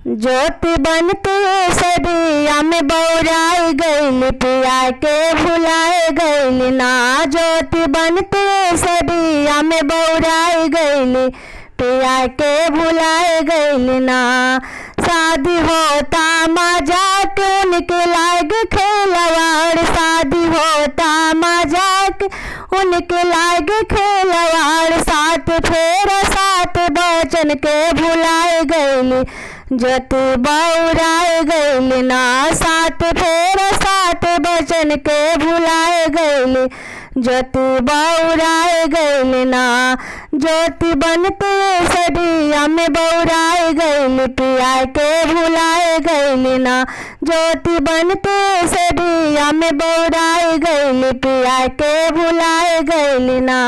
ज्योति बनते सदिया में बौराई गइल पिया के भुलाए गइल ना। ज्योति बनते सदिया में बौराई गइल पिया के भुलाए गइल ना। शादी होता मजाक उनके लागे खेलवाड़, शादी होता मजाक उनके लागे खेलवाड़। साथ फेर साथ बचन के भुलाए गइल ज्योति बौराए गइल ना। साथ फेर साथ बचन के भुलाए गइल ज्योति बौराए गइल ना। ज्योति बनते सदिया में बौराए गइल पिया के भुलाए गइल ना। ज्योति बनते सदिया में बौराए गइल पिया के भुलाए गइल ना।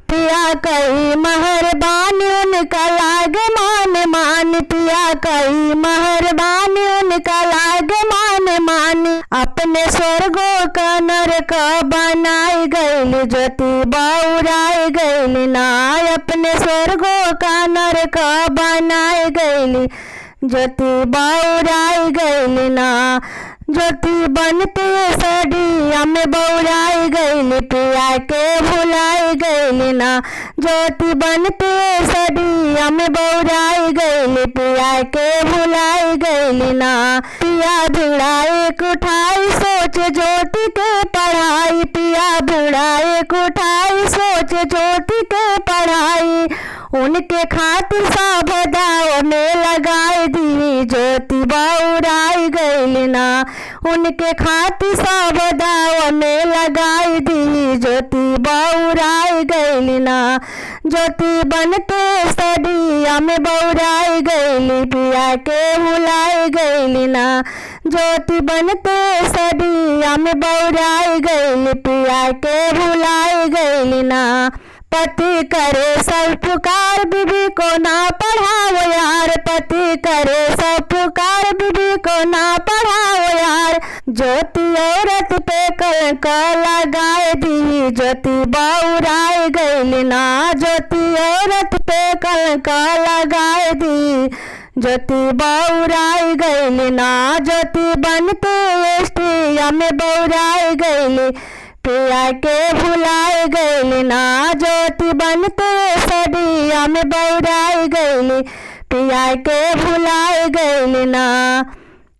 पिया कई मेहरबानी उनका लागे मान मान, पिया कई मेहरबानी उनका लागे मान मान। अपने स्वर्गों का नरक बनाई गइल ज्योति बौराए गइल ना। अपने स्वर्गों का नरक बनाई गइल ज्योति बौराए गइल ना। ज्योति बनते सदिया में बौराए गइल पिया के भुलाए गइल ना। ज्योति बनते सदिया में बौराए गइल पिया के भुलाए गइल ना। पिया भिड़ाए कुठाई सोच ज्योति के पढ़ाई, पिया भिड़ाए कुठाई सोच ज्योति के पढ़ाई। उनके खातिर सब दाव में लगाए दी ज्योति बौराए गइल ना। उनके खातिर सब दाव में लगाए दी ज्योति बौराए गइल ना। ज्योति बनते सदिया में बौराए गइल पिया के भुलाए गइल ना। ज्योति बनते सदिया में बौराए गइल पिया के भुलाए गइल ना। पति करे सब पुकार बीबी को ना पढ़ाओ यार, पति करे सब पुकार बीबी को ना पढ़ाओ यार। ज्योति औरत पे कलंक लगाए दी ज्योति बौराए गइल ना। ज्योति औरत पे कलंक लगाए दी ज्योति बौराए गइल ना। ज्योति बनते सदिया में बौराए गइल पिया के भुलाए गइल ना। ज्योति बनते सदिया में बौराए गइल पिया के भुलाए गइल ना।